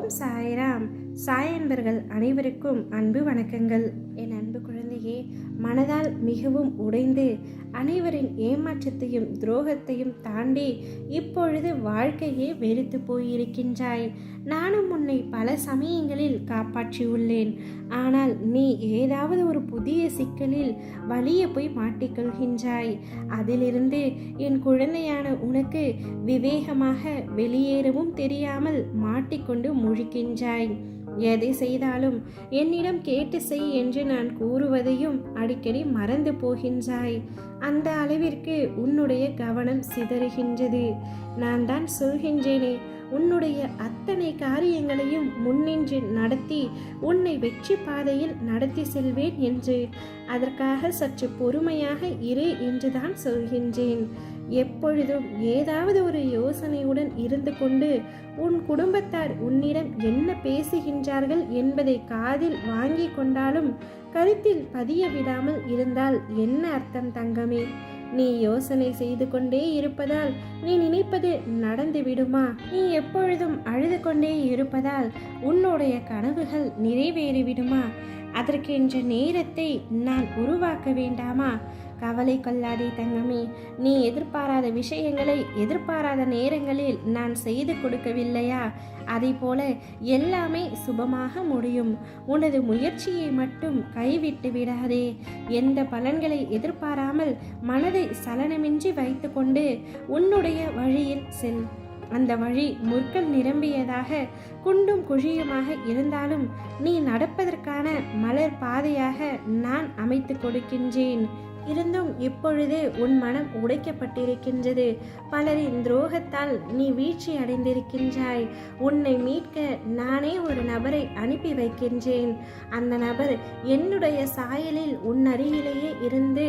ஓம் சாய்ராம். சாய் அன்பர்கள் அனைவருக்கும் அன்பு வணக்கங்கள். என் அன்பு குழந்தையே, மனதால் மிகவும் உடைந்து அனைவரின் ஏமாற்றத்தையும் துரோகத்தையும் தாண்டி இப்பொழுது வாழ்க்கையே வெறுத்து போயிருக்கின்றாய். நானும் உன்னை பல சமயங்களில் காப்பாற்றியுள்ளேன். ஆனால் நீ ஏதாவது ஒரு புதிய சிக்கலில் வலிய போய் மாட்டிக்கொள்கின்றாய். அதிலிருந்து என் குழந்தையான உனக்கு விவேகமாக வெளியேறவும் தெரியாமல் மாட்டிக்கொண்டு முழிக்கின்றாய். எதை செய்தாலும் என்னிடம் கேட்டு செய் என்று நான் கூறுவதையும் அடிக்கடி மறந்து போகின்றாய். அந்த அளவிற்கு உன்னுடைய கவனம் சிதறுகின்றது. நான் தான் சொல்கின்றேனே, உன்னுடைய அத்தனை காரியங்களையும் முன்னின்று நடத்தி உன்னை வெற்றி பாதையில் நடத்தி செல்வேன் என்று. அதற்காக சற்று பொறுமையாக இரு என்றுதான் சொல்கின்றேன். எப்பொழுதும் ஏதாவது ஒரு யோசனையுடன் இருந்து கொண்டு உன் குடும்பத்தார் உன்னிடம் என்ன பேசுகின்றார்கள் என்பதை காதில் வாங்கி கொண்டாலும் கருத்தில் பதிய விடாமல் இருந்தால் என்ன அர்த்தம் தங்கமே? நீ யோசனை செய்து கொண்டே இருப்பதால் நீ நினைப்பது நடந்து விடுமா? நீ எப்பொழுதும் அழுது கொண்டே இருப்பதால் உன்னுடைய கனவுகள் நிறைவேறிவிடுமா? அதற்கென்ற நேரத்தை நான் உருவாக்க வேண்டாமா? கவலை கொள்ளாதே தங்கமே. நீ எதிர்பாராத விஷயங்களை எதிர்பாராத நேரங்களில் நான் செய்து கொடுக்கவில்லையா? அதை போல எல்லாமே சுபமாக முடியும். உனது முயற்சியை மட்டும் கைவிட்டு விடாதே. எந்த பலன்களை எதிர்பாராமல் மனதை சலனமின்றி வைத்து கொண்டு உன்னுடைய வழியில் செல். அந்த வழி முற்கள் நிரம்பியதாக குண்டும் குழியுமாக இருந்தாலும் நீ நடப்பதற்கான மலர் பாதையாக நான் அமைத்து கொடுக்கின்றேன். இருந்தும் இப்பொழுது உன் மனம் உடைக்கப்பட்டிருக்கின்றது. பலரின் துரோகத்தால் நீ வீழ்ச்சி அடைந்திருக்கின்றாய். உன்னை மீட்க நானே ஒரு நபரை அனுப்பி வைக்கின்றேன். அந்த நபர் என்னுடைய சாயலில் உன் அருகிலேயே இருந்து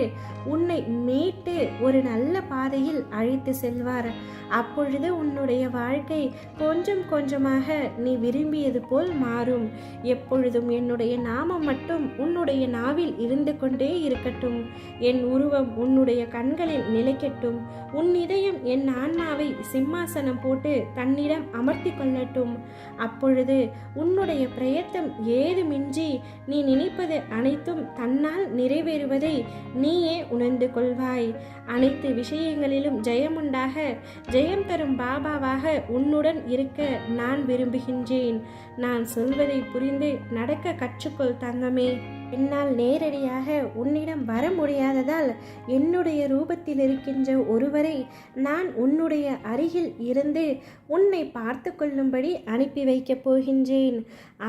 உன்னை மீட்டு ஒரு நல்ல பாதையில் அழைத்து செல்வார். அப்பொழுது உன்னுடைய வாழ்க்கை கொஞ்சம் கொஞ்சமாக நீ விரும்பியது போல் மாறும். எப்பொழுதும் என்னுடைய நாமம் மட்டும் உன்னுடைய நாவில் இருந்து கொண்டே இருக்கட்டும். என் உருவம் உன்னுடைய கண்களில் நிலைக்கட்டும். உன் இதயம் என் ஆன்மாவை சிம்மாசனம் போட்டு தன்னிடம் அமர்த்தி கொள்ளட்டும். அப்பொழுது உன்னுடைய பிரயத்தம் ஏதுமின்றி நீ நினைப்பது அனைத்தும் தன்னால் நிறைவேறுவதை நீயே உணர்ந்து கொள்வாய். அனைத்து விஷயங்களிலும் ஜெயமுண்டாக ஜெயம் தரும் பாபாவாக உன்னுடன் இருக்க நான் விரும்புகின்றேன். நான் சொல்வதை புரிந்து நடக்க கற்றுக்கொள் தங்கமே. என்னால் நேரடியாக உன்னிடம் வர முடியாததால் என்னுடைய ரூபத்தில் இருக்கின்ற ஒருவரை நான் உன்னுடைய அருகில் இருந்து உன்னை பார்த்து கொள்ளும்படி அனுப்பி வைக்கப் போகின்றேன்.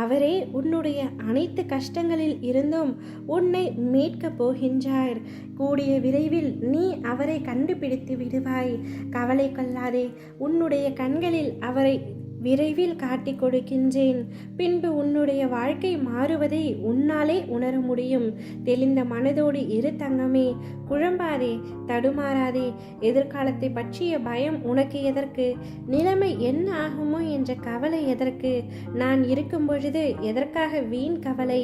அவரே உன்னுடைய அனைத்து கஷ்டங்களில் இருந்தும் உன்னை மீட்கப் போகின்றார். கூடிய விரைவில் நீ அவரை கண்டுபிடித்து விடுவாய். கவலை கொள்ளாதே. உன்னுடைய கண்களில் அவரை விரைவில் காட்டி கொடுக்கின்றேன். பின்பு உன்னுடைய வாழ்க்கை மாறுவதை உன்னாலே உணர முடியும். தெளிந்த மனதோடு இரு தங்கமே. குழம்பாதே, தடுமாறாதே. எதிர்காலத்தை பற்றிய பயம் உனக்கு எதற்கு? நிலைமை என்ன ஆகுமோ என்ற கவலை எதற்கு? நான் இருக்கும் பொழுது எதற்காக வீண் கவலை?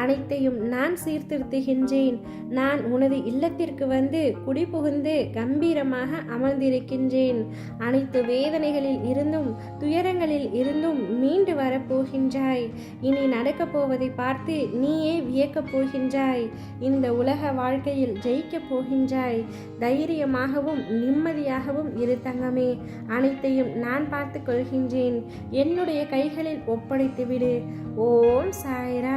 அனைத்தையும் நான் சீர்திருத்துகின்றேன். நான் உனது இல்லத்திற்கு வந்து குடிபுகுந்து கம்பீரமாக அமர்ந்திருக்கின்றேன். அனைத்து வேதனைகளில் இருந்தும் துயரங்களில் இருந்தும் மீண்டு வரப்போகின்றாய். இனி நடக்கப் போவதை பார்த்து நீயே வியக்கப் போகின்றாய். இந்த உலக வாழ்க்கையில் ஜெயிக்கப் போகின்றாய். தைரியமாகவும் நிம்மதியாகவும் இரு தங்கமே. அனைத்தையும் நான் பார்த்து கொள்கின்றேன். என்னுடைய கைகளில் ஒப்படைத்து விடு. ஓம் சாய்ராம்.